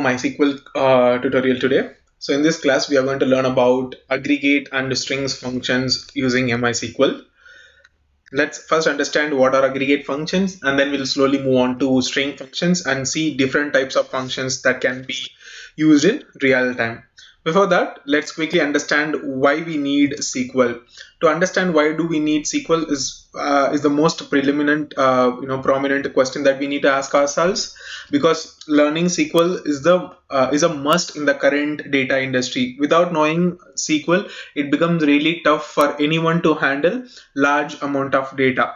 MySQL tutorial today. So in this class, we are going to learn about aggregate and strings functions using MySQL. Let's first understand what are aggregate functions, and then we'll slowly move on to string functions and see different types of functions that can be used in real time. Before that, let's quickly understand why we need SQL. To understand why do we need SQL is the most prominent question that we need to ask ourselves, because learning SQL is a must in the current data industry. Without knowing SQL, it becomes really tough for anyone to handle large amount of data.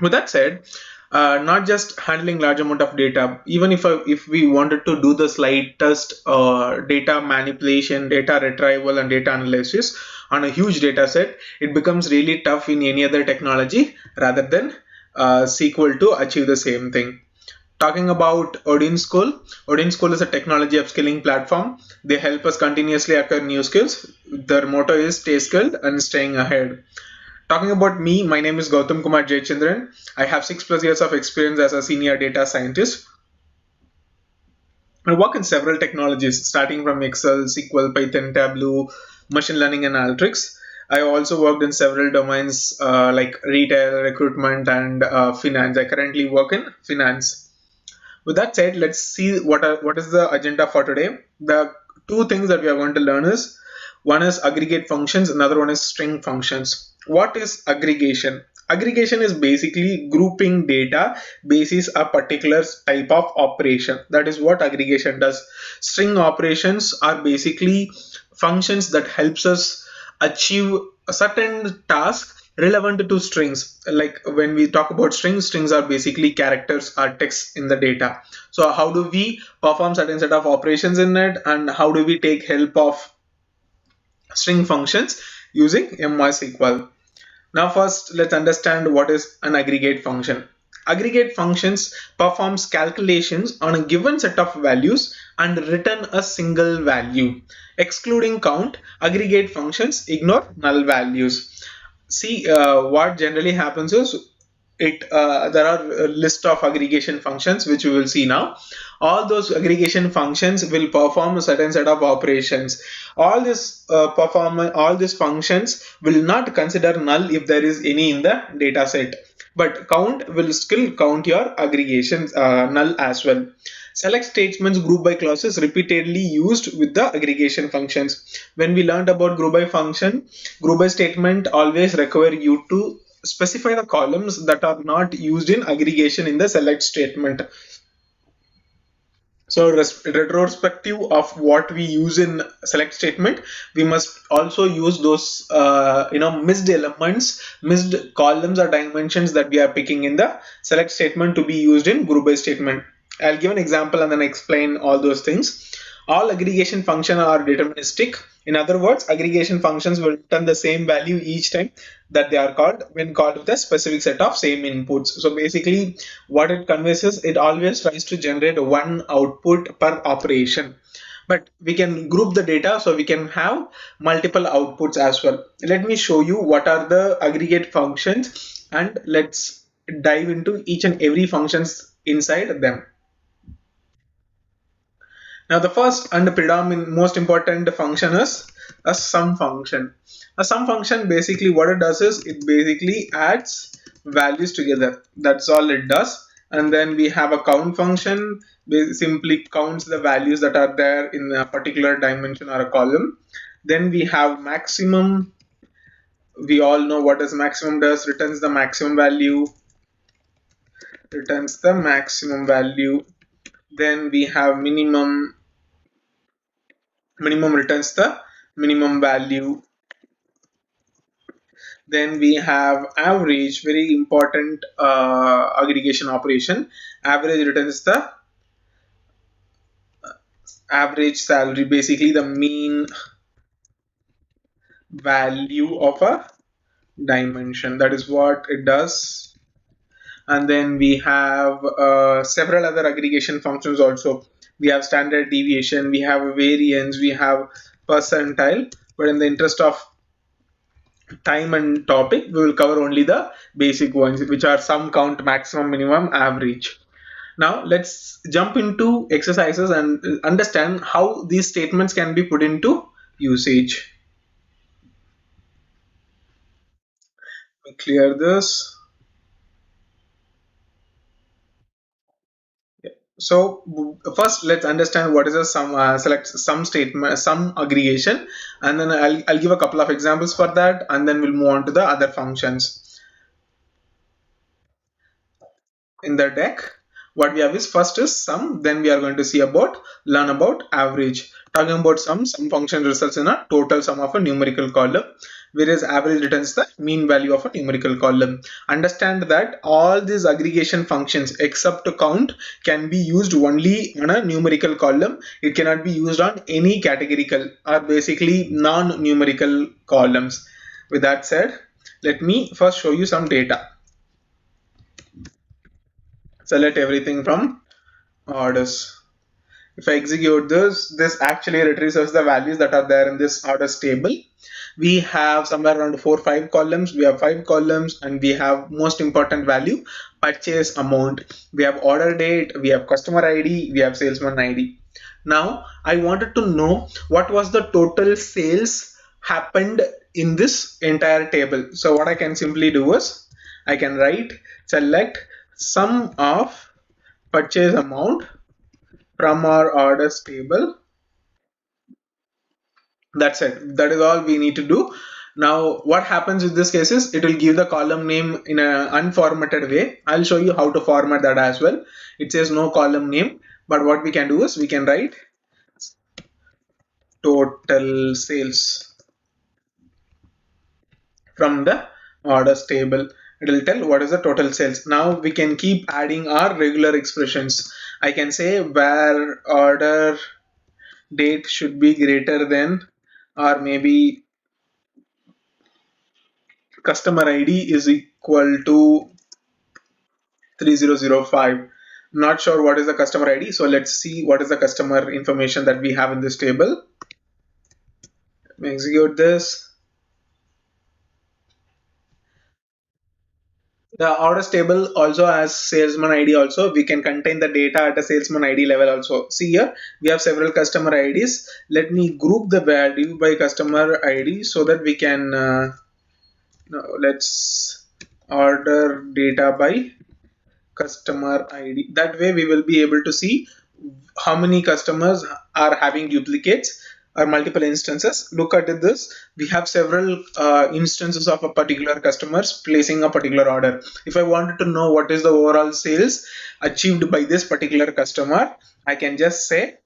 With that said, not just handling large amount of data, even if we wanted to do the slightest data manipulation, data retrieval, and data analysis on a huge data set, it becomes really tough in any other technology rather than SQL to achieve the same thing. Talking about OdinSchool is a technology upskilling platform. They help us continuously acquire new skills. Their motto is stay skilled and staying ahead. Talking about me, my name is Gautam Kumar Jayachandran. I have 6+ years of experience as a senior data scientist. I work in several technologies, starting from Excel, SQL, Python, Tableau, machine learning, and analytics. I also worked in several domains like retail, recruitment, and finance. I currently work in finance. With that said, let's see what is the agenda for today. The two things that we are going to learn is, one is aggregate functions, another one is string functions. What is aggregation? Aggregation is basically grouping data basis a particular type of operation. That is what aggregation does. String operations are basically functions that helps us achieve a certain task relevant to strings. Like when we talk about strings are basically characters or text in the data. So how do we perform certain set of operations in it, and how do we take help of string functions using MySQL? Now first, let's understand what is an aggregate function. Aggregate functions performs calculations on a given set of values and return a single value. Excluding count, aggregate functions ignore null values. See, what generally happens is, there are a list of aggregation functions which we will see now. All those aggregation functions will perform a certain set of operations. All these functions will not consider null if there is any in the data set, but count will still count your aggregations null as well. Select statements group by clauses repeatedly used with the aggregation functions. When we learned about group by statement always require you to specify the columns that are not used in aggregation in the select statement. So retrospective of what we use in select statement, we must also use those missed elements, missed columns or dimensions that we are picking in the select statement to be used in group by statement. I'll give an example and then explain all those things. All aggregation functions are deterministic. In other words, aggregation functions will return the same value each time that they are called when called with a specific set of same inputs. So basically what it conveys is, it always tries to generate one output per operation. But we can group the data, so we can have multiple outputs as well. Let me show you what are the aggregate functions, and let's dive into each and every functions inside them. Now the first and predominant most important function is a sum function. A sum function, basically what it does is, it basically adds values together. That's all it does. And then we have a count function, which simply counts the values that are there in a particular dimension or a column. Then we have maximum. We all know what is maximum does, returns the maximum value. Then we have minimum returns the minimum value. Then we have average, very important aggregation operation. Average returns the average salary, basically the mean value of a dimension. That is what it does. And then we have several other aggregation functions also. We have standard deviation, we have variance, we have percentile, but in the interest of time and topic, we will cover only the basic ones, which are sum, count, maximum, minimum, average. Now let's jump into exercises and understand how these statements can be put into usage. We clear this. So first, let's understand what is a sum. Select sum statement, sum aggregation, and then I'll give a couple of examples for that, and then we'll move on to the other functions in the deck. What we have is first is sum, then we are going to see about learn about average. Talking about sum function results in a total sum of a numerical column, whereas average returns the mean value of a numerical column. Understand that all these aggregation functions except to count can be used only on a numerical column. It cannot be used on any categorical or basically non-numerical columns. With that said, let me first show you some data. Select everything from orders. If I execute this actually retrieves us the values that are there in this orders table. We have somewhere around 4 5 columns. We have 5 columns, and we have most important value, purchase amount. We have order date, we have customer ID, we have salesman ID. Now I wanted to know what was the total sales happened in this entire table. So what I can simply do is I can select sum of purchase amount from our orders table. That's it. That is all we need to do. Now what happens with this case is it will give the column name in an unformatted way. I'll show you how to format that as well. It says no column name, but what we can do is we can write total sales from the orders table. It will tell what is the total sales. Now we can keep adding our regular expressions. I can say where order date should be greater than, or maybe customer ID is equal to 3005. Not sure what is the customer ID, so let's see what is the customer information that we have in this table. Let me execute this. The orders table also has salesman ID also. We can contain the data at a salesman ID level also. See here, we have several customer IDs. Let me group the value by customer ID so that we can, let's order data by customer ID. That way we will be able to see how many customers are having duplicates or multiple instances. Look at this. We have several instances of a particular customers placing a particular order. If I wanted to know what is the overall sales achieved by this particular customer, I can just say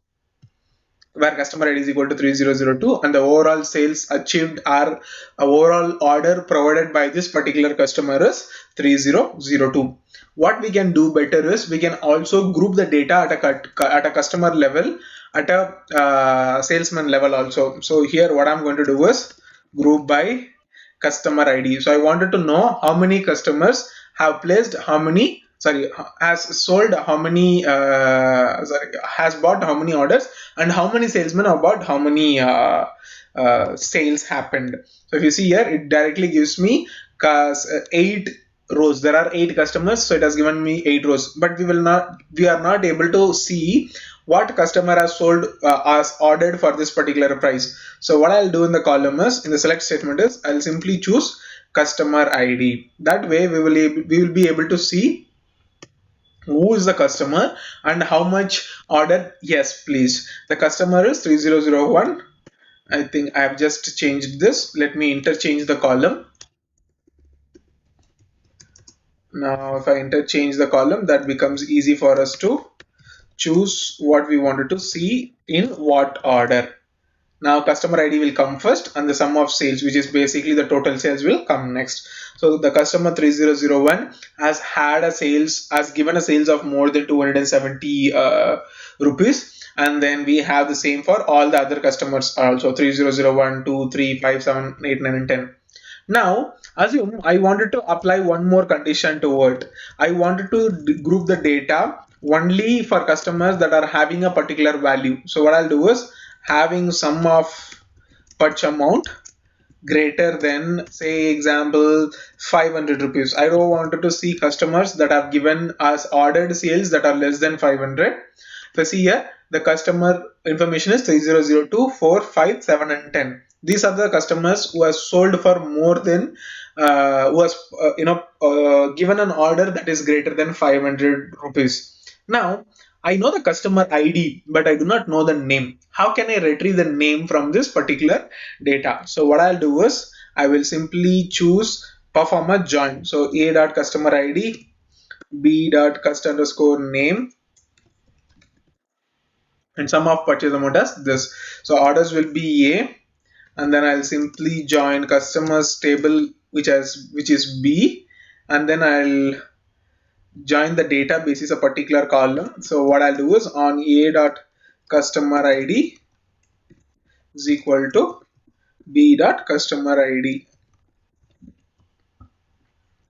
where customer ID is equal to 3002 and the overall sales achieved are overall order provided by this particular customer is 3002. What we can do better is we can also group the data at a customer level, at a salesman level also. So here what I'm going to do is group by customer ID. So I wanted to know how many customers have placed how many, sorry, has sold how many, has bought how many orders, and how many salesmen have bought how many sales happened. So if you see here, it directly gives me 8 rows. There are 8 customers, so it has given me 8 rows, but we are not able to see what customer has sold, has ordered for this particular price. So what I'll do in the column is, in the select statement is, I'll simply choose customer ID. That way we will be able to see who is the customer and how much order. Yes, please. The customer is 3001. I think I have just changed this. Let me interchange the column. Now if I interchange the column, that becomes easy for us to choose what we wanted to see in what order. Now customer ID will come first and the sum of sales, which is basically the total sales, will come next. So the customer 3001 has given a sales of more than 270 rupees, and then we have the same for all the other customers also, 3001, 2, 3, 5, 7, 8, 9 and 10. Now assume I wanted to apply one more condition to it. I wanted to group the data only for customers that are having a particular value. So what I'll do is having sum of purchase amount greater than, say example, 500 rupees. I don't want to see customers that have given us ordered sales that are less than 500. If I see here, the customer information is 3002, 4, 5, 7 and 10. These are the customers who have sold for more than who has given an order that is greater than 500 rupees. Now I know the customer ID, but I do not know the name. How can I retrieve the name from this particular data? So what I'll do is I will simply choose perform a join. So a dot customer ID, b dot cust underscore name, and sum of purchase amount as this. So orders will be A, and then I'll simply join customers table which is B, and then I'll join the data basis a particular column. So what I'll do is on A dot customer ID is equal to B dot customer ID.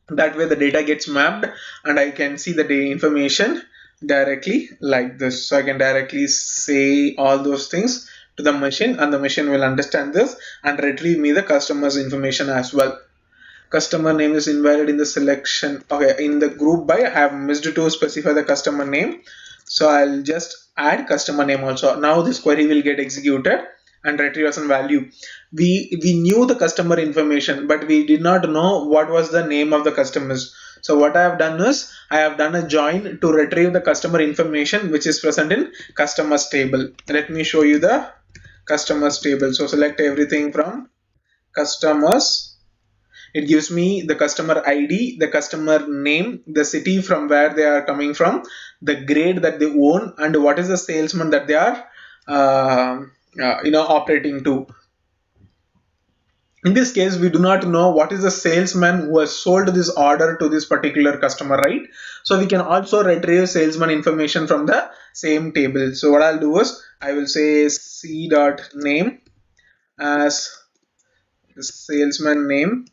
That way the data gets mapped and I can see the data information directly like this. So I can directly say all those things to the machine and the machine will understand this and retrieve me the customer's information as well. Customer name is invalid in the selection. Okay, in the group by I have missed to specify the customer name. So I'll just add customer name also. Now this query will get executed and retrieve some value. We knew the customer information, but we did not know what was the name of the customers. So what I have done is I have done a join to retrieve the customer information which is present in customers table. Let me show you the customers table. So select everything from customers. It gives me the customer ID, the customer name, the city from where they are coming from, the grade that they own, and what is the salesman that they are operating to. In this case, we do not know what is the salesman who has sold this order to this particular customer, right? So we can also retrieve salesman information from the same table. So what I'll do is I will say c.name as salesman name.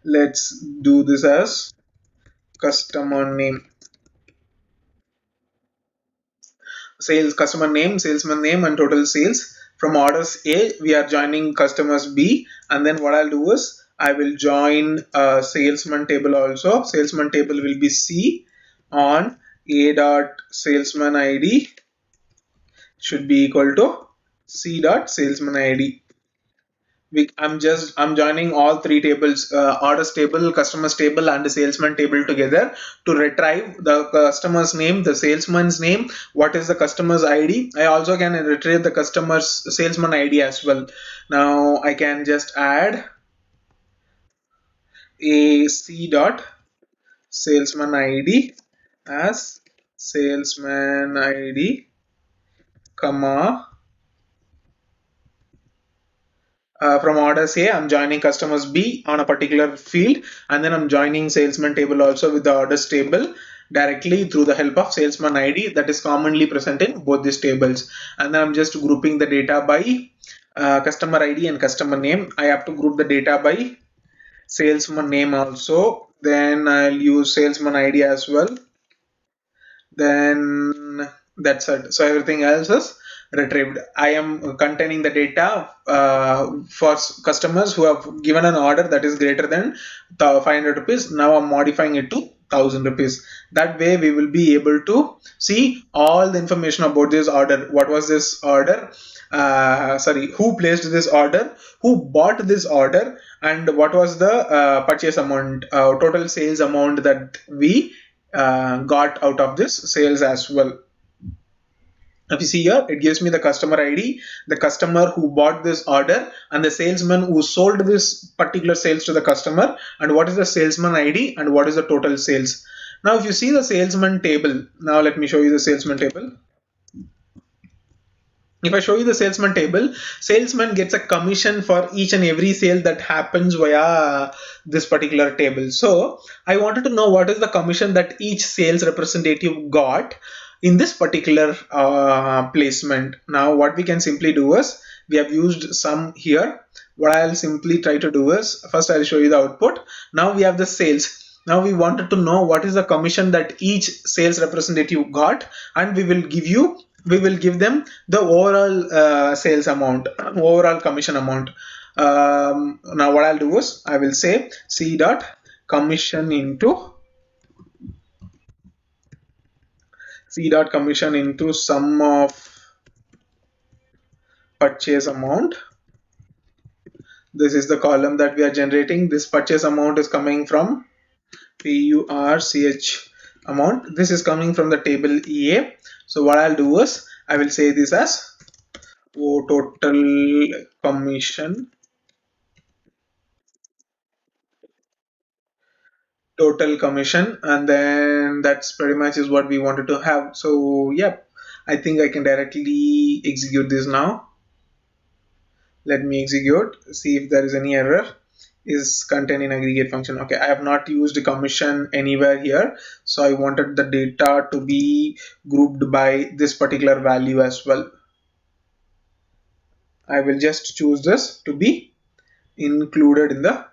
Let's do this as customer name. Sales customer name, salesman name, and total sales. From orders A, we are joining customers B, and then what I'll do is I will join salesman table also. Salesman table will be C on A dot salesman ID should be equal to C dot salesman ID. I'm joining all three tables, orders table, customers table, and the salesman table together to retrieve the customer's name, the salesman's name, what is the customer's ID. I also can retrieve the customer's salesman ID as well. Now I can just add a c dot salesman ID as salesman ID, comma. From orders A, I'm joining customers B on a particular field, and then I'm joining salesman table also with the orders table directly through the help of salesman ID that is commonly present in both these tables. And then I'm just grouping the data by customer ID and customer name. I have to group the data by salesman name also. Then I'll use salesman ID as well. Then that's it. So everything else is retrieved. I am containing the data for customers who have given an order that is greater than 500 rupees. Now I'm modifying it to 1000 rupees. That way we will be able to see all the information about this order. What was this order? Who placed this order, who bought this order, and what was the purchase amount, total sales amount that we got out of this sales as well. If you see here, it gives me the customer ID, the customer who bought this order, and the salesman who sold this particular sales to the customer, and what is the salesman ID and what is the total sales. Now if you see the salesman table, now let me show you the salesman table. If I show you the salesman table, salesman gets a commission for each and every sale that happens via this particular table. So I wanted to know what is the commission that each sales representative got in this particular placement. Now what we can simply do is, we have used sum here. What I'll simply try to do is, first I'll show you the output. Now we have the sales. Now we wanted to know what is the commission that each sales representative got, and we will give you we will give them the overall sales amount, overall commission amount. Now what I'll do is I will say c dot commission into sum of purchase amount. This is the column that we are generating. This purchase amount is coming from PURCH amount. This is coming from the table EA. So what I'll do is I will say this as total commission, and then that's pretty much is what we wanted to have. So yeah, I think I can directly execute this now. Let me execute, see if there is any error. Is contained in aggregate function. Okay, I have not used commission anywhere here, so I wanted the data to be grouped by this particular value as well. I will just choose this to be included in the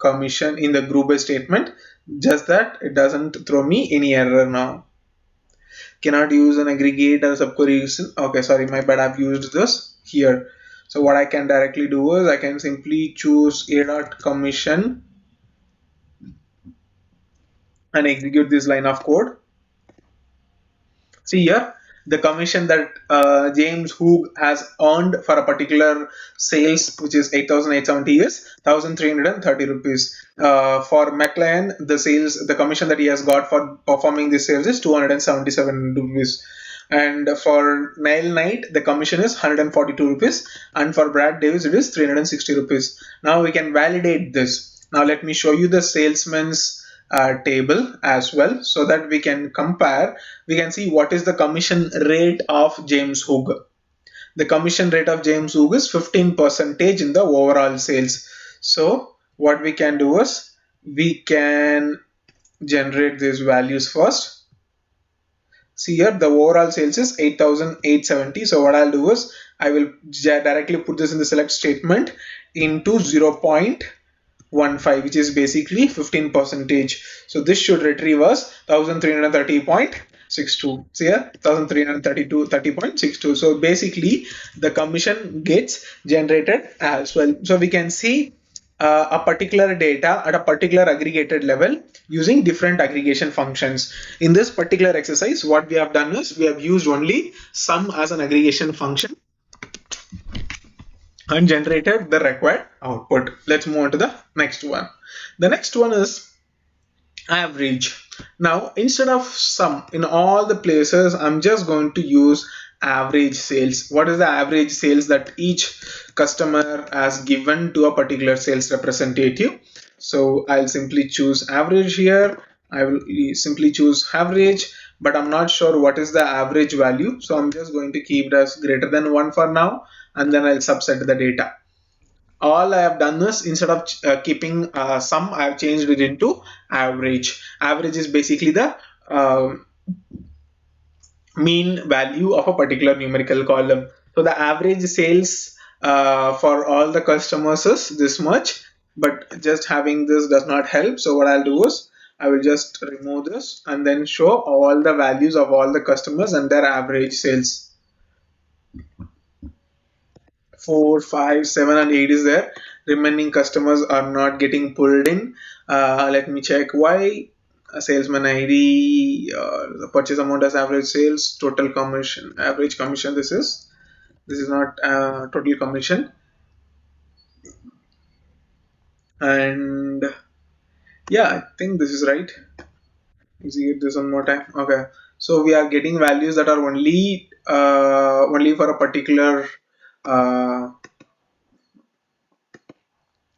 commission in the group by statement, just that it doesn't throw me any error now. Cannot use an aggregate or subqueries. Okay, sorry, my bad, I've used this here. So what I can directly do is I can simply choose a dot commission and execute this line of code. See here, the commission that James Hoog has earned for a particular sales, which is 8,870, is 1,330 rupees. For McLean, the commission that he has got for performing this sales is 277 rupees. And for Nile Knight, the commission is 142 rupees. And for Brad Davis, it is 360 rupees. Now we can validate this. Now let me show you the salesman's table as well, so that we can compare. We can see what is the commission rate of James Hoog. The commission rate of James Hoog is 15% in the overall sales. So what we can do is we can generate these values first. See here, the overall sales is 8,870. So what I'll do is I will directly put this in the select statement into 0.15, which is basically 15%. So this should retrieve us 1330.62. See here, 1330.62. So basically the commission gets generated as well. So we can see a particular data at a particular aggregated level using different aggregation functions. In this particular exercise, what we have done is we have used only sum as an aggregation function and generated the required output. Let's move on to the next one. The next one is average. Now instead of sum, in all the places I'm just going to use average sales. What is the average sales that each customer has given to a particular sales representative? So I'll simply choose average here. I will simply choose average, but I'm not sure what is the average value, so I'm just going to keep it as greater than 1 for now, and then I'll subset the data. All I have done is instead of keeping sum, I have changed it into average. Average is basically the mean value of a particular numerical column. So the average sales for all the customers is this much, but just having this does not help. So what I'll do is I will just remove this and then show all the values of all the customers and their average sales. 4, 5, 7 and 8 is there. Remaining customers are not getting pulled in. Let me check why. Salesman ID, the purchase amount as average sales, total commission, average commission. This is not total commission. And yeah, I think this is right. Execute this one more time. Okay, so we are getting values that are only for a particular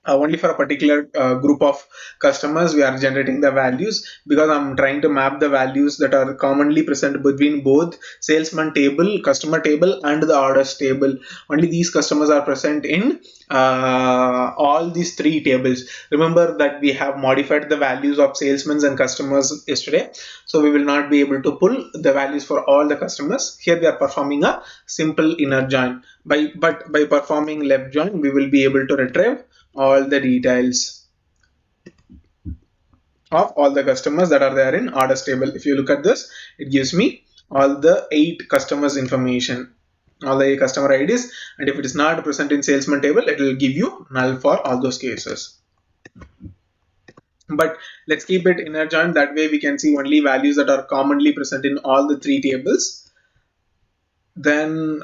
only for a particular group of customers. We are generating the values because I'm trying to map the values that are commonly present between both salesman table, customer table and the orders table. Only these customers are present in all these three tables. Remember that we have modified the values of salesmen and customers yesterday, so we will not be able to pull the values for all the customers. Here we are performing a simple inner join, but by performing left join we will be able to retrieve all the details of all the customers that are there in orders table. If you look at this, it gives me all the 8 customers information, all the 8 customer IDs, and if it is not present in salesman table, it will give you null for all those cases. But let's keep it inner join, that way we can see only values that are commonly present in all the 3 tables. Then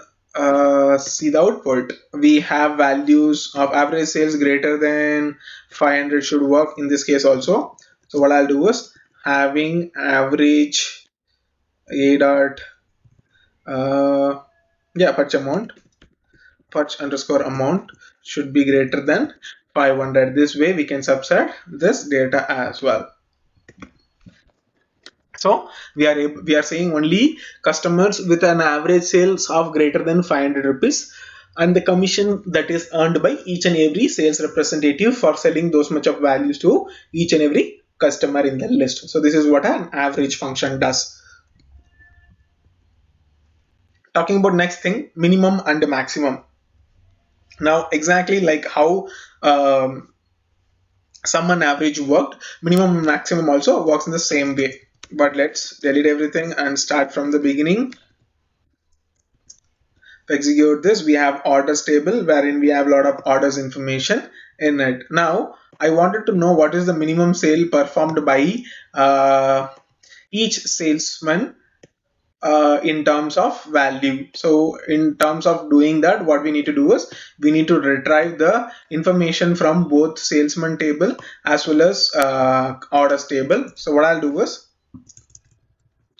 see the output. We have values of average sales greater than 500 should work in this case also. So what I'll do is having average a dot purchase amount, purchase underscore amount should be greater than 500. This way we can subset this data as well. So we are saying only customers with an average sales of greater than 500 rupees and the commission that is earned by each and every sales representative for selling those much of values to each and every customer in the list. So this is what an average function does. Talking about next thing, minimum and maximum. Now exactly like how sum and average worked, minimum and maximum also works in the same way. But let's delete everything and start from the beginning. To execute this, we have orders table wherein we have a lot of orders information in it. Now I wanted to know what is the minimum sale performed by each salesman in terms of value. So in terms of doing that, what we need to do is we need to retrieve the information from both salesman table as well as orders table. So what I'll do is,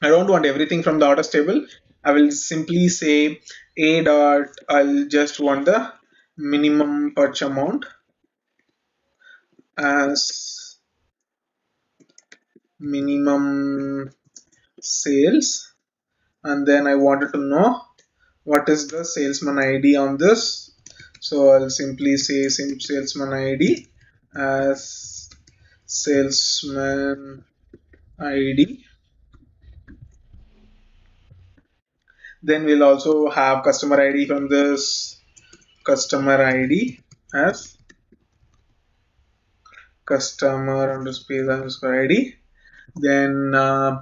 I don't want everything from the orders table. I will simply say a dot, I'll just want the minimum purchase amount as minimum sales, and then I wanted to know what is the salesman ID on this. So I'll simply say salesman ID as salesman ID. Then we'll also have customer ID from this, customer ID as customer underscore ID. Then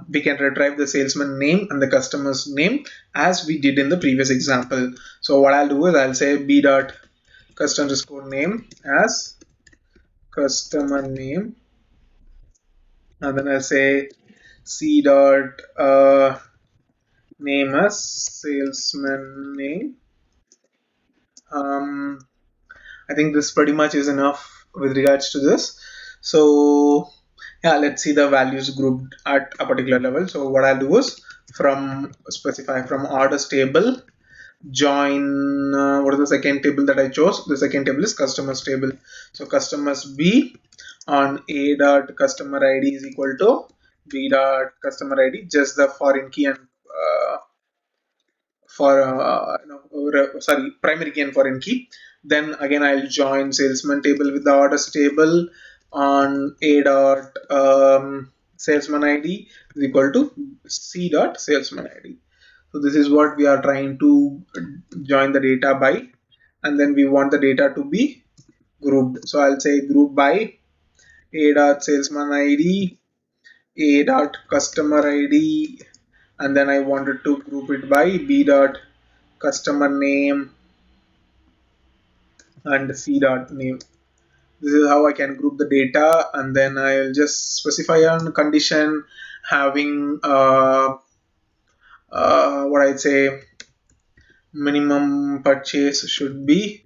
we can retrieve the salesman name and the customer's name as we did in the previous example. So what I'll do is I'll say b dot customer underscore name as customer name, and then I'll say c dot name as salesman name. I think this pretty much is enough with regards to this. So yeah, let's see the values grouped at a particular level. So what I'll do is specify from orders table join what is the second table that I chose. The second table is customers table. So customers B on a dot customer ID is equal to b dot customer ID, just the foreign key and primary key and foreign key. Then again I'll join salesman table with the orders table on a dot salesman ID is equal to c dot salesman ID. So this is what we are trying to join the data by, and then we want the data to be grouped. So I'll say group by a dot salesman ID, a dot customer ID, and then I wanted to group it by b dot customer name and c dot name. This is how I can group the data, and then I'll just specify a condition having what I'd say minimum purchase should be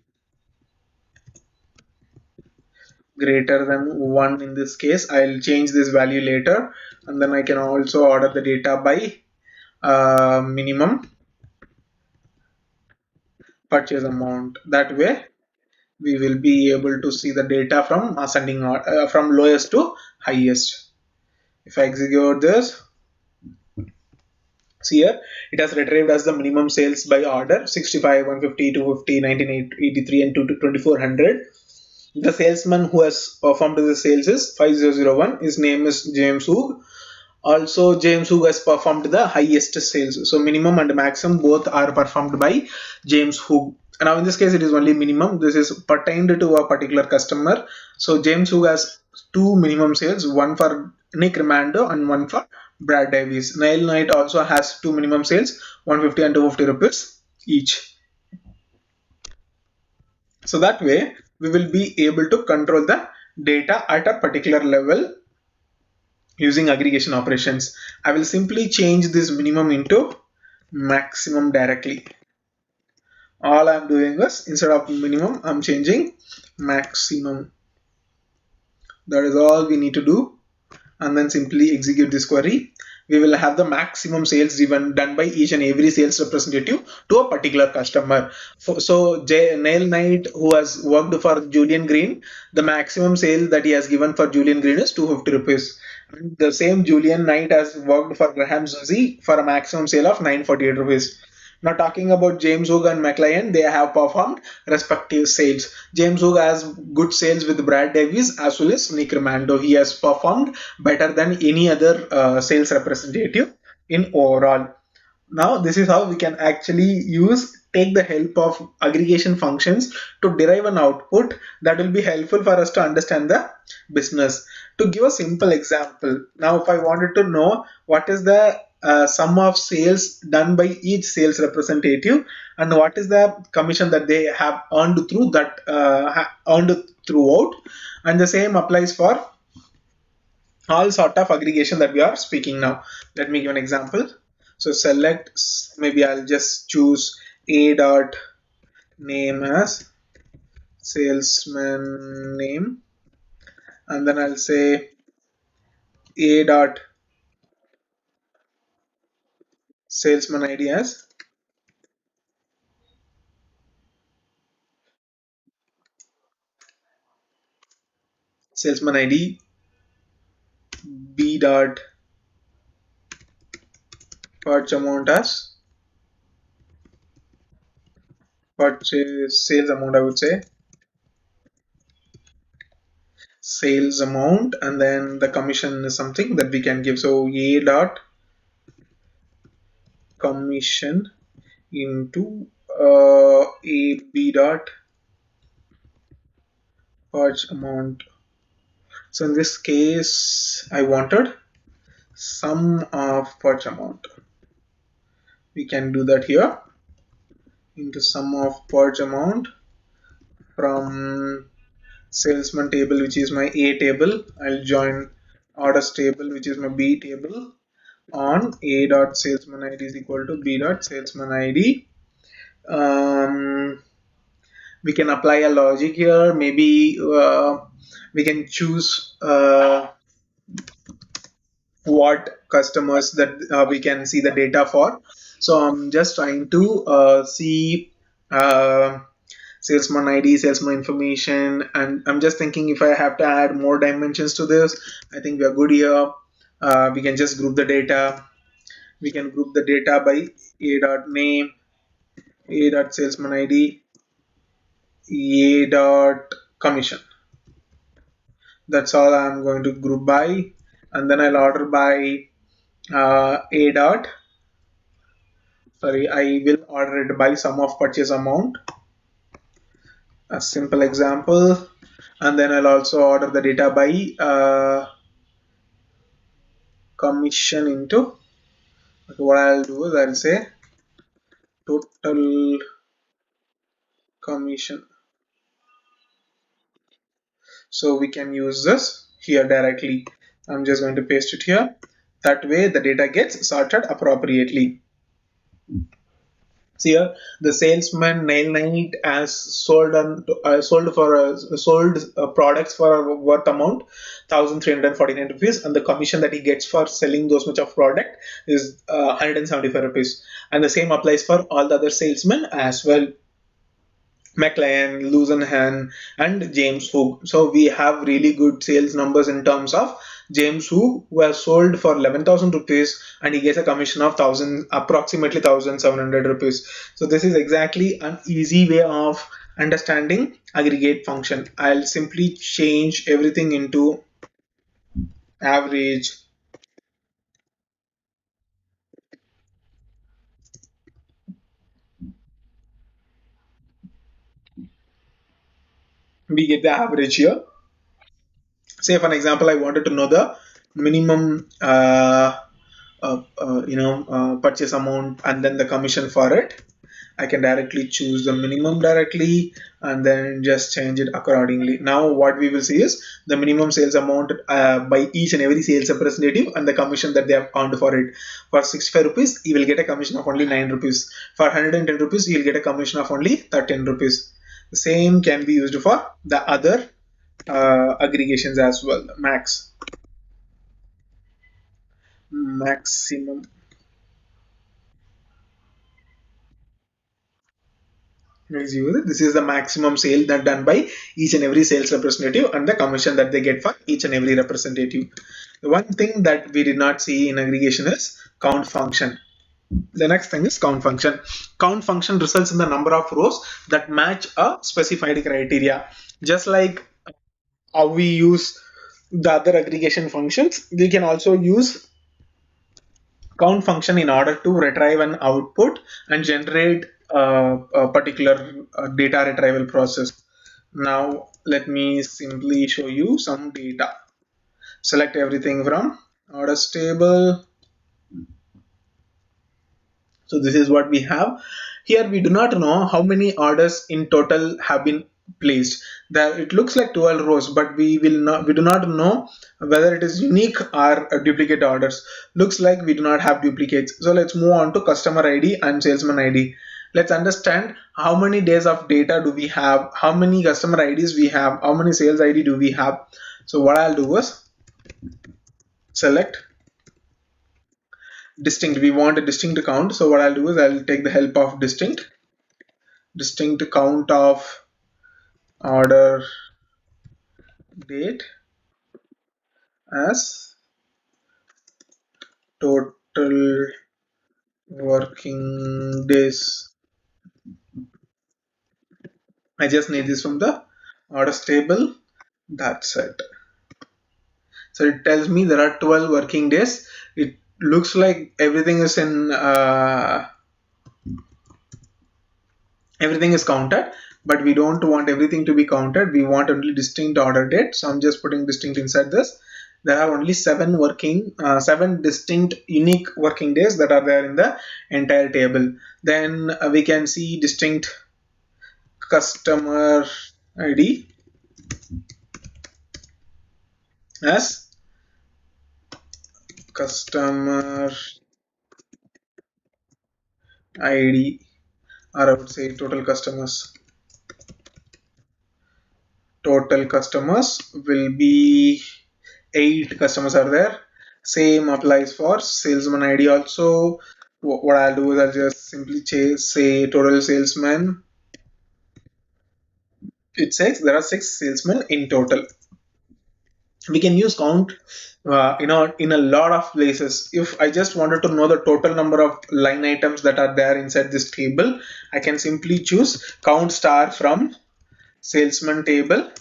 greater than 1 in this case. I'll change this value later, and then I can also order the data by minimum purchase amount. That way we will be able to see the data from ascending from lowest to highest. If I execute this, see here it has retrieved as the minimum sales by order 65, 150, 250, 1983 and 2400. The salesman who has performed the sales is 5001. His name is James Hoog. Also James Hoog has performed the highest sales. So minimum and maximum both are performed by James Hoog. Now in this case it is only minimum. This is pertained to a particular customer. So James Hoog has 2 minimum sales, one for Nick Remando and one for Brad Davies. Nail Knight also has two minimum sales, 150 and 250 rupees each. So that way we will be able to control the data at a particular level using aggregation operations. I will simply change this minimum into maximum directly. All I'm doing is instead of minimum, I'm changing maximum. That is all we need to do, and then simply execute this query. We will have the maximum sales done by each and every sales representative to a particular customer. So Nail Knight, who has worked for Julian Green, the maximum sale that he has given for Julian Green is 250 rupees. And the same Julian Knight has worked for Graham Zuzi for a maximum sale of 948 rupees. Now talking about James Hook and McLean, they have performed respective sales. James Hook has good sales with Brad Davies as well as Nick Remando. He has performed better than any other sales representative in overall. Now this is how we can actually take the help of aggregation functions to derive an output that will be helpful for us to understand the business. To give a simple example, now if I wanted to know what is the sum of sales done by each sales representative and what is the commission that they have earned through that earned throughout, and the same applies for all sort of aggregation that we are speaking now. Let me give an example. So select, maybe I'll just choose a dot name as salesman name, and then I'll say a dot salesman ID as salesman ID, b dot purchase amount as purchase sales amount, I would say sales amount, and then the commission is something that we can give. So a dot commission into a b dot purchase amount. So in this case, I wanted sum of purchase amount. We can do that here into sum of purchase amount from salesman table, which is my A table. I'll join orders table, which is my B table, on A dot salesman ID is equal to B dot salesman ID. We can apply a logic here. Maybe we can choose what customers that we can see the data for. So I'm just trying to see uh, salesman ID, salesman information, and I'm just thinking if I have to add more dimensions to this, I think we are good here. We can just group the data. We can group the data by a dot name, a dot salesman ID, a dot commission. That's all I'm going to group by, and then I'll order by a dot, sorry, I will order it by sum of purchase amount, a simple example, and then I'll also order the data by commission into, okay, what I'll do is I'll say total commission. So we can use this here directly. I'm just going to paste it here. That way the data gets sorted appropriately. See here, the salesman Nail Knight has sold products for worth amount 1,349 rupees, and the commission that he gets for selling those much of product is 175 rupees. And the same applies for all the other salesmen as well. McLean, Lusenhan, and James Hook. So we have really good sales numbers in terms of James Hook, who has sold for 11,000 rupees and he gets a commission of approximately 1,700 rupees. So this is exactly an easy way of understanding aggregate function. I'll simply change everything into average. We get the average here. Say for an example, I wanted to know the minimum purchase amount and then the commission for it. I can directly choose the minimum directly and then just change it accordingly. Now what we will see is the minimum sales amount by each and every sales representative and the commission that they have earned for it. For 65 rupees, you will get a commission of only 9 rupees. For 110 rupees, you will get a commission of only 13 rupees. The same can be used for the other aggregations as well. Maximum This is the maximum sale that done by each and every sales representative and the commission that they get for each and every representative. The one thing that we did not see in aggregation is count function. The next thing is count function. Count function results in the number of rows that match a specified criteria. Just like how we use the other aggregation functions, we can also use count function in order to retrieve an output and generate a particular data retrieval process. Now let me simply show you some data. Select everything from orders table. So this is what we have. Here we do not know how many orders in total have been placed. There it looks like 12 rows, but we do not know whether it is unique or duplicate orders. Looks like we do not have duplicates. So let's move on to customer ID and salesman ID. Let's understand how many days of data do we have, how many customer IDs we have, how many sales ID do we have. So what I'll do is select distinct. We want a distinct count. So what I'll do is I'll take the help of distinct count of order date as total working days. I just need this from the orders table. That's it. So it tells me there are 12 working days. It looks like everything is everything is counted, but we don't want everything to be counted. We want only distinct order date. So I'm just putting distinct inside this. There are only seven distinct unique working days that are there in the entire table. Then we can see distinct customer ID as customer ID, or I would say total customers. Total customers will be 8 customers are there. Same applies for salesman ID also. What I'll do is I'll just simply say total salesman. It says there are 6 salesmen in total. We can use count in a lot of places. If I just wanted to know the total number of line items that are there inside this table, I can simply choose count star from salesman table.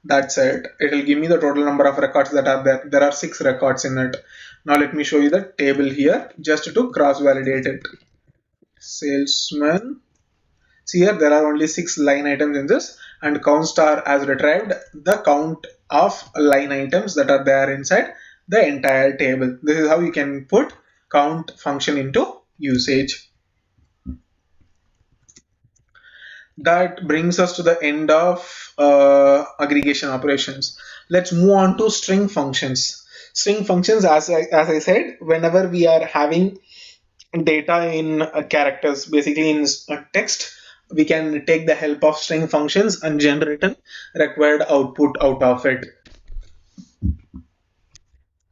That's it. It will give me the total number of records that are there. There are 6 records in it. Now let me show you the table here just to cross validate it. Salesman. See here there are only 6 line items in this, and count star has retrieved the count of line items that are there inside the entire table. This is how you can put count function into usage. That brings us to the end of aggregation operations. Let's move on to string functions. String functions, as I said, whenever we are having data in characters, basically in text, we can take the help of string functions and generate a required output out of it.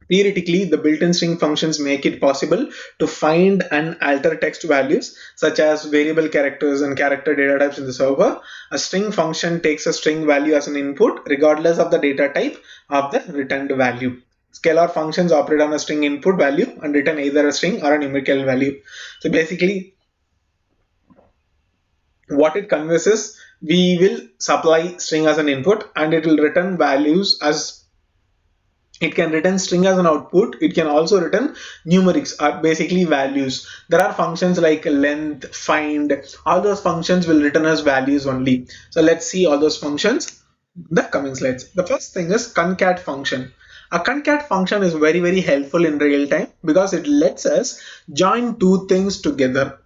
Theoretically, the built-in string functions make it possible to find and alter text values such as variable characters and character data types in the server. A string function takes a string value as an input regardless of the data type of the returned value. Scalar functions operate on a string input value and return either a string or a numerical value. So basically, what it conveys is we will supply string as an input and it will return values as it can return string as an output. It can also return numerics or basically values. There are functions like length, find, all those functions will return as values only. So let's see all those functions in the coming slides. The first thing is concat function. A concat function is very helpful in real time because it lets us join two things together,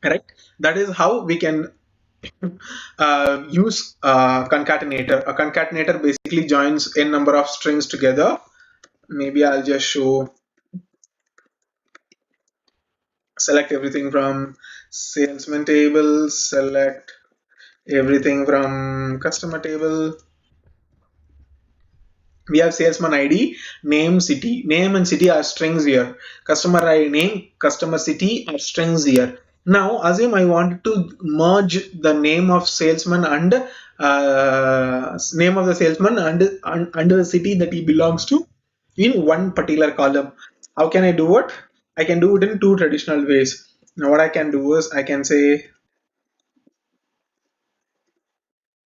right? That is how we can use concatenator. A concatenator basically joins a number of strings together. Maybe I'll just show, select everything from salesman table, select everything from customer table. We have salesman ID, name, city. Name and city are strings here. Customer ID name, customer city are strings here. Now assume I want to merge the name of salesman and name of the salesman and the city that he belongs to in one particular column. How can I do it? I can do it in two traditional ways. Now what I can do is I can say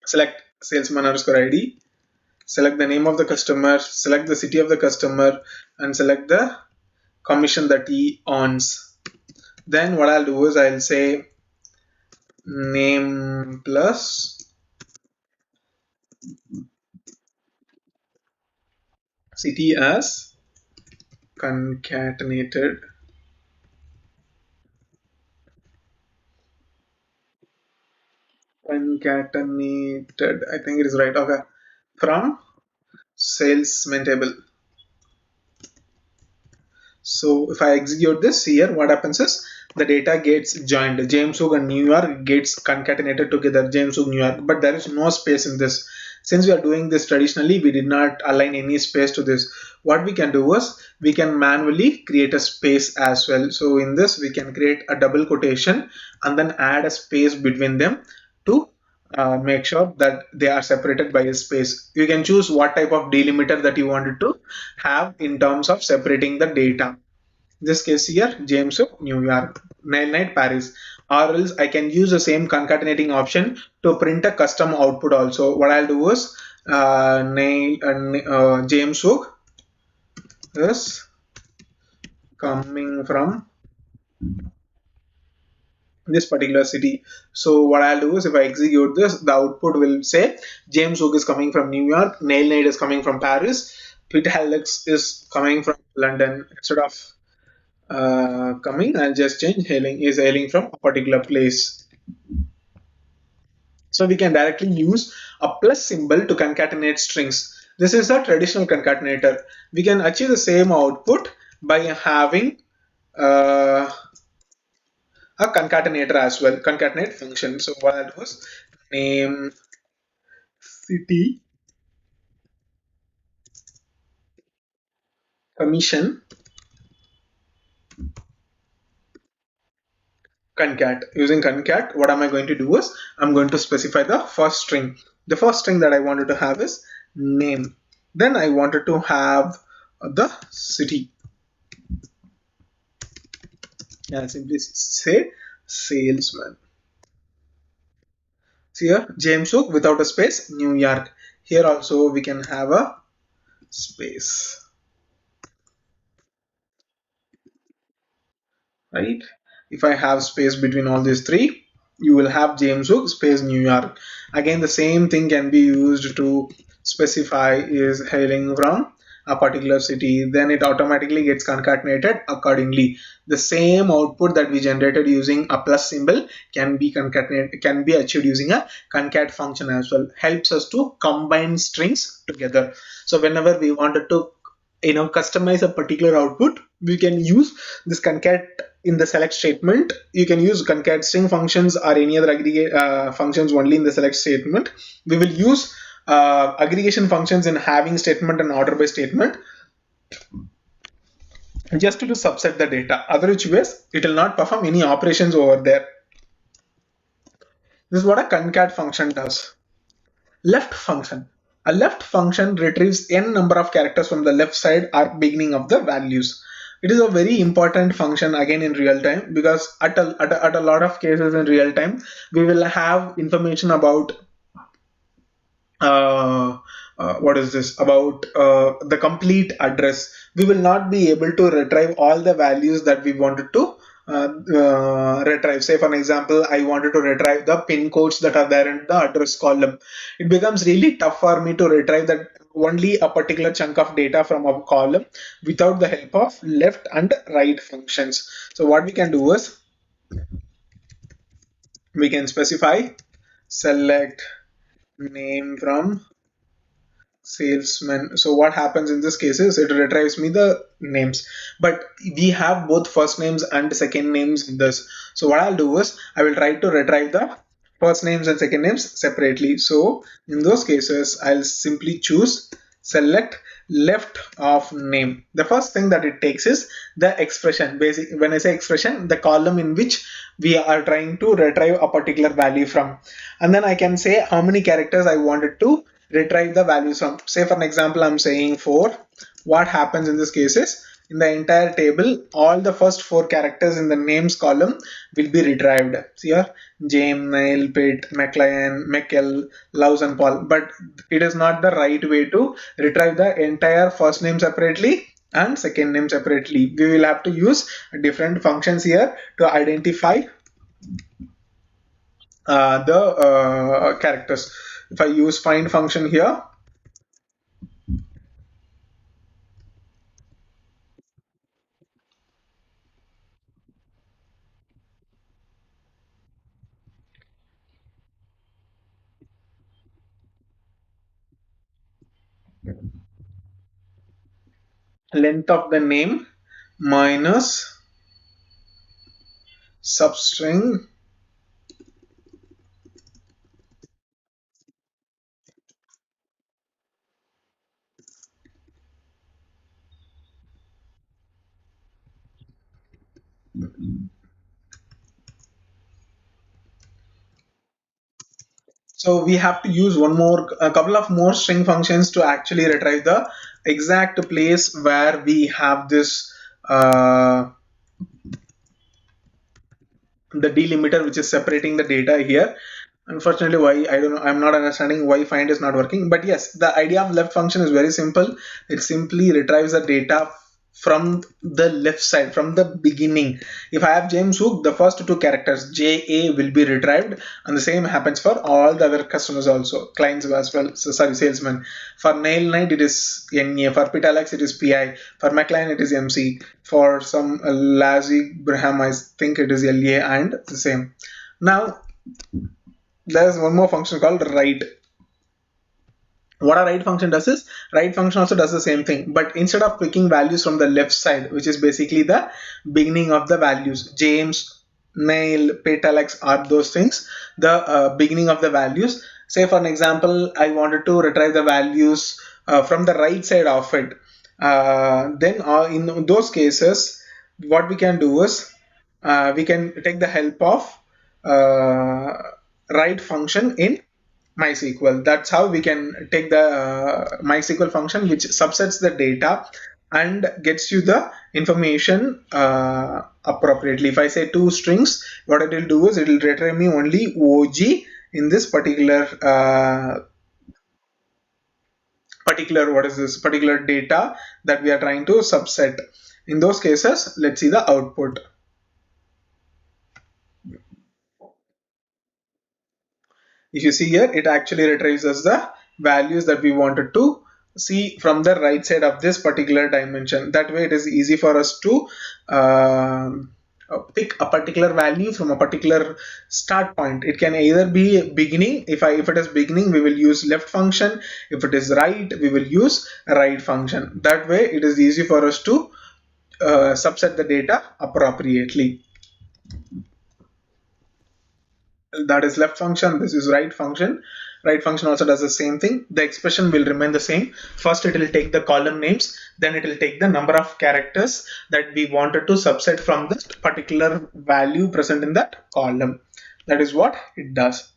select salesman underscore ID, select the name of the customer, select the city of the customer, and select the commission that he earns. Then what I'll do is I'll say name plus city as concatenated. Concatenated, I think it is right. Okay, from salesman table. So if I execute this here, what happens is the data gets joined. James Hook and New York gets concatenated together. James Hook, New York, but there is no space in this. Since we are doing this traditionally, we did not align any space to this. What we can do is we can manually create a space as well. So in this, we can create a double quotation and then add a space between them to make sure that they are separated by a space. You can choose what type of delimiter that you wanted to have in terms of separating the data. In this case here, James of New York, Nail Night Paris. Or else I can use the same concatenating option to print a custom output also. What I'll do is James Hook is coming from this particular city. So what I'll do is if I execute this, the output will say James Hook is coming from New York, Nail Night is coming from Paris, Peter Alex is coming from London. Instead of coming, I'll just change hailing from a particular place. So we can directly use a plus symbol to concatenate strings. This is a traditional concatenator. We can achieve the same output by having a concatenator as well, concatenate function. So what I'll do is name city commission concat. Using concat, what am I going to do is I'm going to specify the first string. The first string that I wanted to have is name. Then I wanted to have the city. I'll simply say salesman. See here, James Hook without a space, New York. Here also we can have a space, right? If I have space between all these three, you will have James Hook space New York. Again, the same thing can be used to specify is hailing from a particular city. Then it automatically gets concatenated accordingly. The same output that we generated using a plus symbol can be concatenated, can be achieved using a concat function as well. Helps us to combine strings together. So whenever we wanted to customize a particular output, we can use this concat in the select statement. You can use concat string functions or any other aggregate functions only in the select statement. We will use aggregation functions in having statement and order by statement just to subset the data. Other ways it will not perform any operations over there. This is what a concat function does. Left function. A left function retrieves n number of characters from the left side or beginning of the values. It is a very important function again in real time, because at a lot of cases in real time we will have information about what is this about the complete address. We will not be able to retrieve all the values that we wanted to retrieve. Say for an example, I wanted to retrieve the pin codes that are there in the address column. It becomes really tough for me to retrieve that only a particular chunk of data from a column without the help of left and right functions. So what we can do is we can specify select name from salesman. So what happens in this case is it retrieves me the names, but we have both first names and second names in this. So what I'll do is I will try to retrieve the first names and second names separately. So in those cases I'll simply choose select left of name. The first thing that it takes is the expression. Basic, when I say expression, the column in which we are trying to retrieve a particular value from, and then I can say how many characters I wanted to retrieve the values from. Say for an example, I'm saying 4. What happens in this case is in the entire table, all the first 4 characters in the names column will be retrieved. See here, James, Neil, Pitt, McLean, Meckel, Loves and Paul. But it is not the right way to retrieve the entire first name separately and second name separately. We will have to use different functions here to identify the characters. If I use find function here, length of the name minus substring so we have to use a couple of more string functions to actually retrieve the exact place where we have this the delimiter which is separating the data here. Unfortunately, why I don't know, I'm not understanding why find is not working. But yes, the idea of left function is very simple. It simply retrieves the data from the left side, from the beginning. If I have James Hook, the first 2 characters JA will be retrieved, and the same happens for all the other customers also, clients as well. So sorry, salesmen. For Nail Knight it is NA, for Pit Alex it is PI, for McLean it is MC, for some Lazy Braham I think it is LA, and the same. Now there's one more function called write. What a write function does is write function also does the same thing, but instead of picking values from the left side, which is basically the beginning of the values, James, Nail, Pet, Alex are those things, the beginning of the values. Say for an example, I wanted to retrieve the values from the right side of it. Then in those cases, what we can do is we can take the help of uh, write function in MySQL. That's how we can take the MySQL function which subsets the data and gets you the information appropriately. If I say 2 strings, what it will do is it will retrieve me only OG in this particular what is this particular data that we are trying to subset. In those cases, let's see the output. If you see here, it actually retrieves us the values that we wanted to see from the right side of this particular dimension. That way it is easy for us to pick a particular value from a particular start point. It can either be beginning. If it is beginning, we will use left function. If it is right, we will use right function. That way it is easy for us to subset the data appropriately. That is left function, this is right function. Right function also does the same thing. The expression will remain the same. First it will take the column names, then it will take the number of characters that we wanted to subset from this particular value present in that column. That is what it does.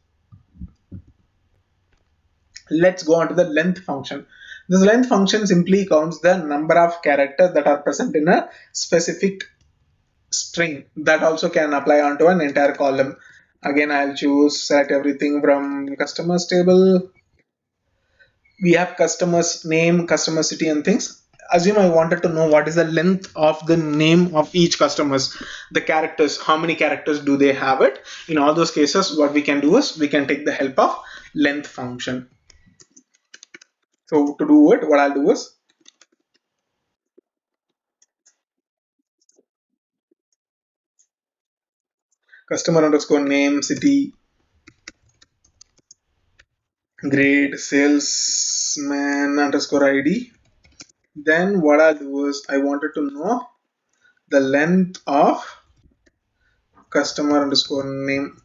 Let's go on to the length function. This length function simply counts the number of characters that are present in a specific string. That also can apply onto an entire column. Again, I'll choose select everything from customers table. We have customers name, customer city and things. Assume I wanted to know what is the length of the name of each customers, the characters, how many characters do they have it. In all those cases, what we can do is we can take the help of length function. So to do it, what I'll do is customer underscore name, city, grade, salesman underscore ID. Then what I'll do is I wanted to know the length of customer underscore name.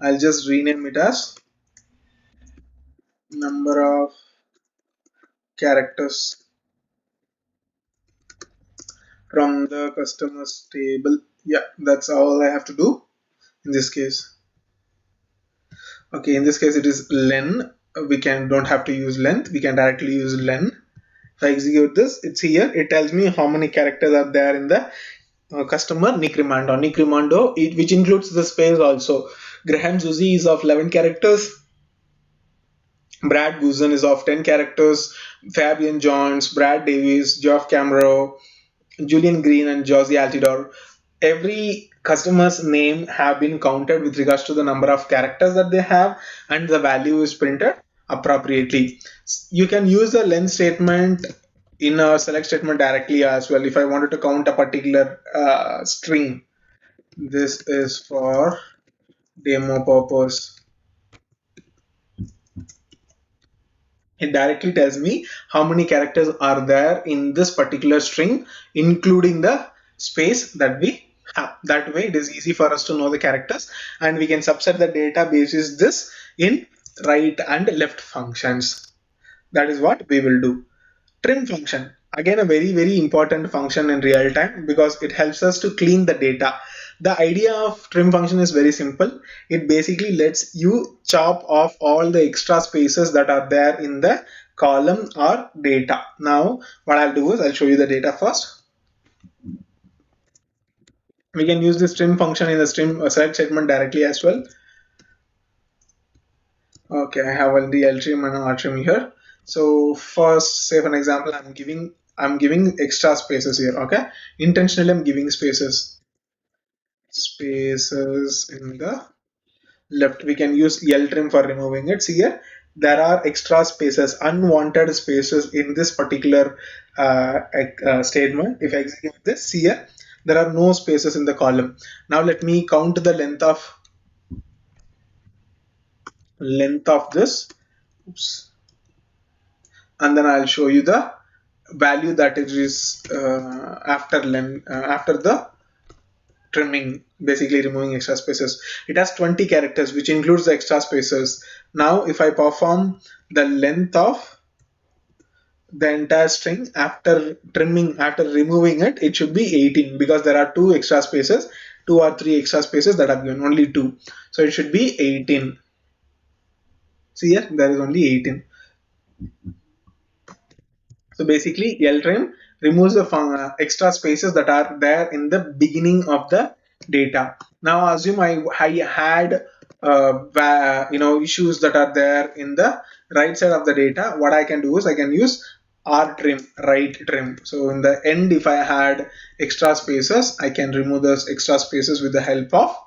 I'll just rename it as number of characters from the customers table. Yeah, that's all I have to do in this case. Okay, in this case it is len. We can don't have to use length. We can directly use len. If I execute this, it's here. It tells me how many characters are there in the customer Nick Rimando. Nick Rimando, which includes the space also. Graham Zuzi is of 11 characters. Brad Guzan is of 10 characters. Fabian Jones, Brad Davis, Geoff Camero, Julian Green, and Josie Altidore. Every customer's name have been counted with regards to the number of characters that they have, and the value is printed appropriately. You can use the len statement in a select statement directly as well. If I wanted to count a particular string, this is for demo purpose. It directly tells me how many characters are there in this particular string, including the space that we have. That way it is easy for us to know the characters, and we can subset the data basis this in right and left functions. That is what we will do. Trim function, again a very important function in real time because it helps us to clean the data. The idea of trim function is very simple. It basically lets you chop off all the extra spaces that are there in the column or data. Now what I'll do is I'll show you the data first. We can use this trim function in the trim select statement directly as well. Okay, I have the L trim and R trim here. So first, say for an example, I'm giving extra spaces here. Okay, intentionally I'm giving spaces in the left. We can use L trim for removing it. See here, there are extra spaces, unwanted spaces in this particular statement. If I execute this, see here, there are no spaces in the column. Now let me count the length of this. Oops. And then I'll show you the value that it is after the trimming, basically removing extra spaces. It has 20 characters, which includes the extra spaces. Now if I perform the length of the entire string after trimming, after removing it, it should be 18 because there are two extra spaces, two or three extra spaces that are given, only two, so it should be 18. See here, there is only 18. So basically, LTrim removes the extra spaces that are there in the beginning of the data. Now assume I had issues that are there in the right side of the data. What I can do is I can use R trim, right trim. So in the end, if I had extra spaces, I can remove those extra spaces with the help of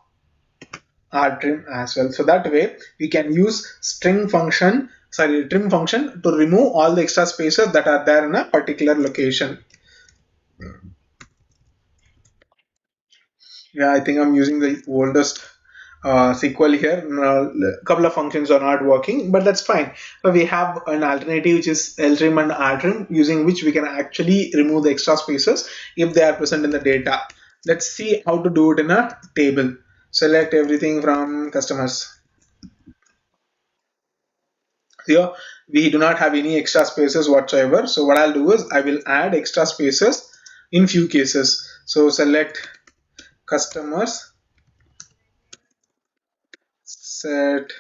R trim as well. So that way we can use trim function to remove all the extra spaces that are there in a particular location. Yeah, I think I'm using the oldest SQL here. A couple of functions are not working, but that's fine. So we have an alternative which is ltrim and rtrim, using which we can actually remove the extra spaces if they are present in the data. Let's see how to do it in a table. Select everything from customers. Here we do not have any extra spaces whatsoever. So what I'll do is I will add extra spaces in few cases. So select customers, set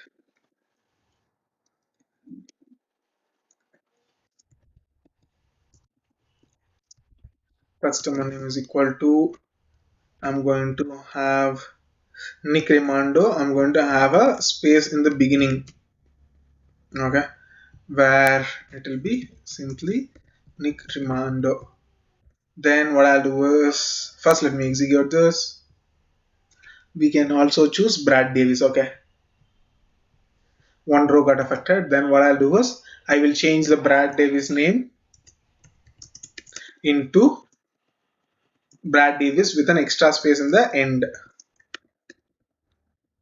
customer name is equal to, I'm going to have Nick Rimando. I'm going to have a space in the beginning, okay, where it will be simply Nick Rimando. Then what I'll do is, first let me execute this. We can also choose Brad Davis, okay. One row got affected. Then what I'll do is I will change the Brad Davis name into Brad Davis with an extra space in the end.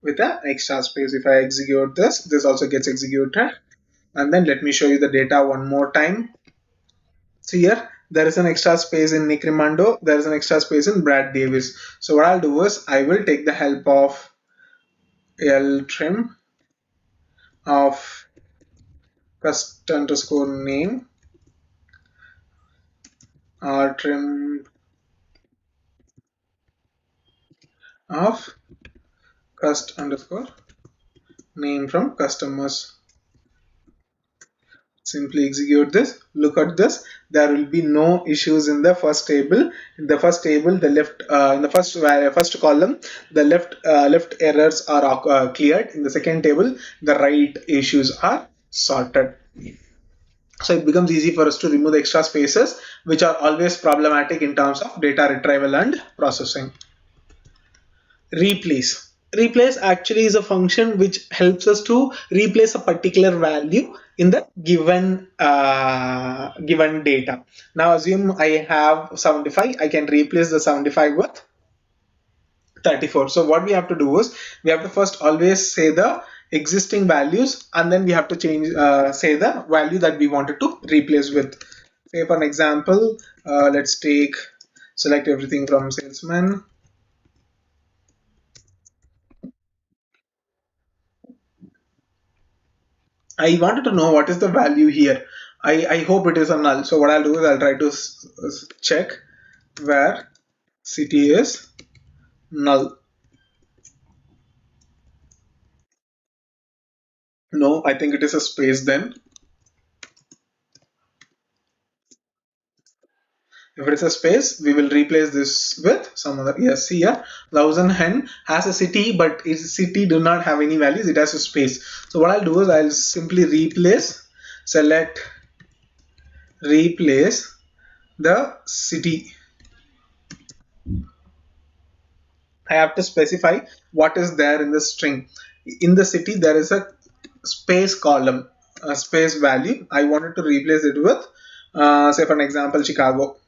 With an extra space. If I execute this, this also gets executed. And then let me show you the data one more time. So here there is an extra space in Nick Rimando, there is an extra space in Brad Davis. So what I'll do is I will take the help of ltrim of cust underscore name or trim of cust underscore name from customers. Simply execute this. Look at this. There will be no issues in the first table. In the first table, the left in the first column, the left errors are cleared. In the second table, the right issues are sorted. So it becomes easy for us to remove the extra spaces, which are always problematic in terms of data retrieval and processing. Replace actually is a function which helps us to replace a particular value in the given data. Now assume I have 75, I can replace the 75 with 34. So what we have to do is we have to first always say the existing values, and then we have to change say the value that we wanted to replace with. Say for an example, let's take select everything from salesman. I wanted to know what is the value here. I hope it is a null. So what I'll do is I'll try to check where city is null. No, I think it is a space then. If it is a space, we will replace this with some other. Yes, see here, thousand hen has a city, but its city do not have any values. It has a space. So what I'll do is I'll simply select replace the city. I have to specify what is there in the string. In the city, there is a space column, a space value. I wanted to replace it with, say for an example, Chicago.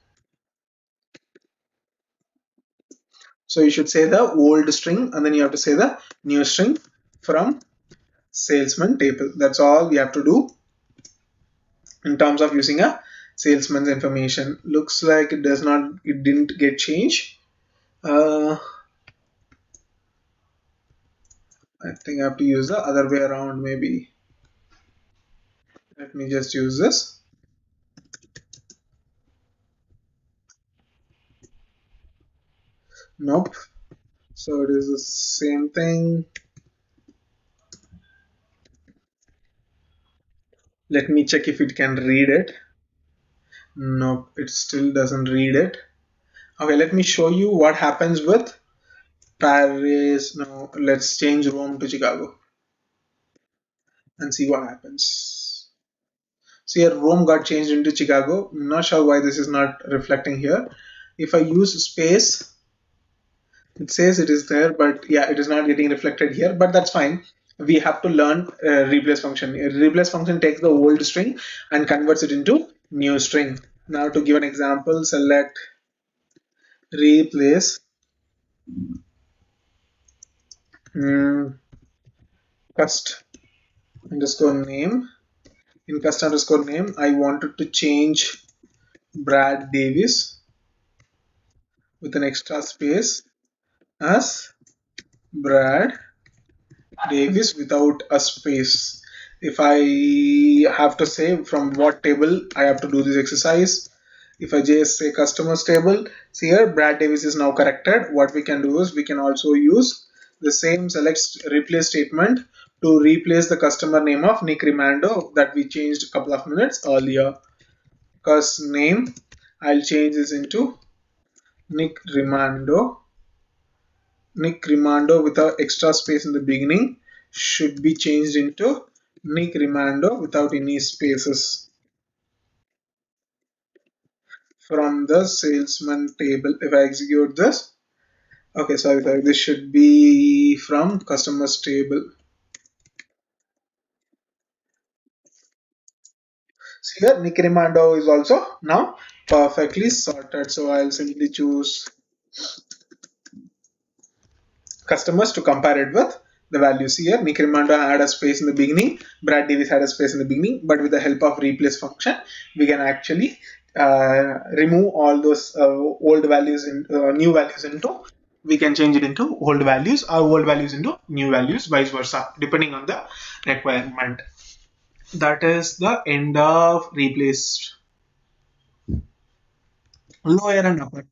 So you should say the old string and then you have to say the new string from salesman table. That's all we have to do in terms of using a salesman's information. Looks like it didn't get changed. I think I have to use the other way around maybe. Let me just use this. Nope. So it is the same thing. Let me check if it can read it. Nope, it still doesn't read it. Okay, let me show you what happens with Paris. No, let's change Rome to Chicago and see what happens. So here Rome got changed into Chicago. I'm not sure why this is not reflecting here. If I use space, it says it is there, but yeah, it is not getting reflected here, but that's fine. We have to learn replace function. A replace function takes the old string and converts it into new string. Now to give an example, select replace cust underscore name. In cust underscore name, I wanted to change Brad Davis with an extra space as Brad Davis without a space. If I have to say from what table I have to do this exercise, if I just say customers table, see here Brad Davis is now corrected. What we can do is we can also use the same select replace statement to replace the customer name of Nick Rimando that we changed a couple of minutes earlier. Cus name, I'll change this into Nick Rimando. Nick Rimando with an extra space in the beginning should be changed into Nick Rimando without any spaces from the salesman table. If I execute this, okay, sorry, this should be from customers table. Here Nick Rimando is also now perfectly sorted. So I'll simply choose customers to compare it with the values here. Nick Rimando had a space in the beginning, Brad Davis had a space in the beginning, but with the help of replace function, we can actually remove all those old values in new values into, we can change it into old values or old values into new values, vice versa, depending on the requirement. That is the end of replace. Lower and upper.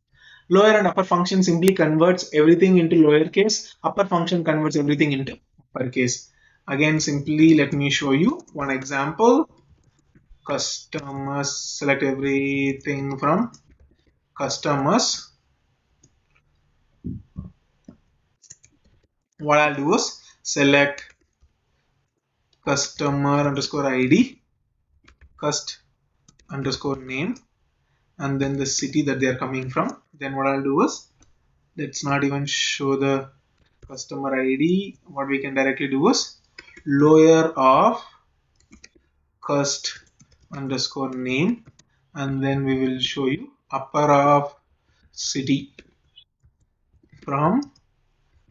Lower and upper function simply converts everything into lowercase. Upper function converts everything into uppercase. Again, simply let me show you one example. Customers, select everything from customers. What I'll do is select customer underscore ID, cust underscore name, and then the city that they are coming from. Then what I'll do is, let's not even show the customer ID. What we can directly do is lower of cust underscore name, and then we will show you upper of city from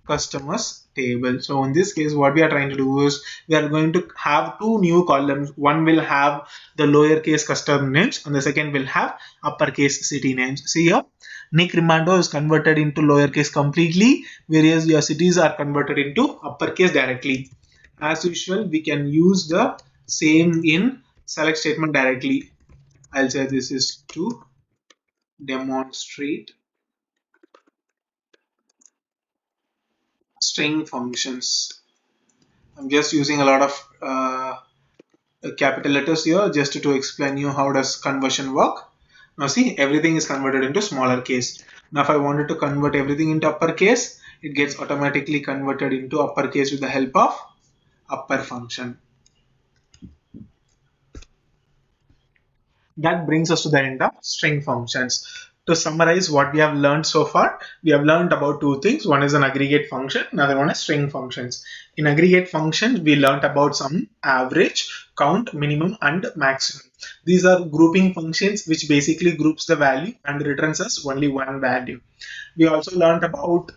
customers table. So in this case, what we are trying to do is we are going to have two new columns. One will have the lowercase customer names and the second will have uppercase city names. See here, Nick Rimando is converted into lowercase completely, whereas your cities are converted into uppercase directly. As usual, we can use the same in select statement directly. I'll say this is to demonstrate string functions. I'm just using a lot of capital letters here just to explain you how does conversion work. Now see, everything is converted into smaller case. Now if I wanted to convert everything into uppercase, it gets automatically converted into uppercase with the help of upper function. That brings us to the end of string functions. To summarize what we have learned so far, we have learned about two things. One is an aggregate function, another one is string functions. In aggregate function, we learned about some average, count, minimum, and maximum. These are grouping functions which basically groups the value and returns us only one value. We also learned about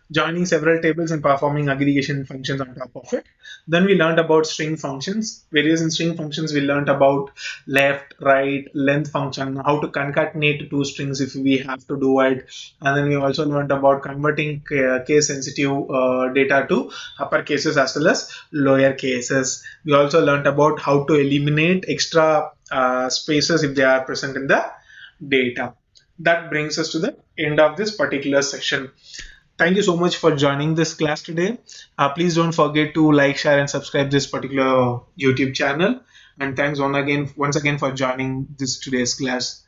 joining several tables and performing aggregation functions on top of it. Then we learned about string functions. Various in string functions, we learned about left, right, length function, how to concatenate two strings if we have to do it. And then we also learned about converting case sensitive data to upper cases as well as lower cases. We also learned about how to eliminate extra spaces if they are present in the data. That brings us to the end of this particular section. Thank you so much for joining this class today. Please don't forget to like, share, and subscribe this particular YouTube channel. And thanks once again for joining this today's class.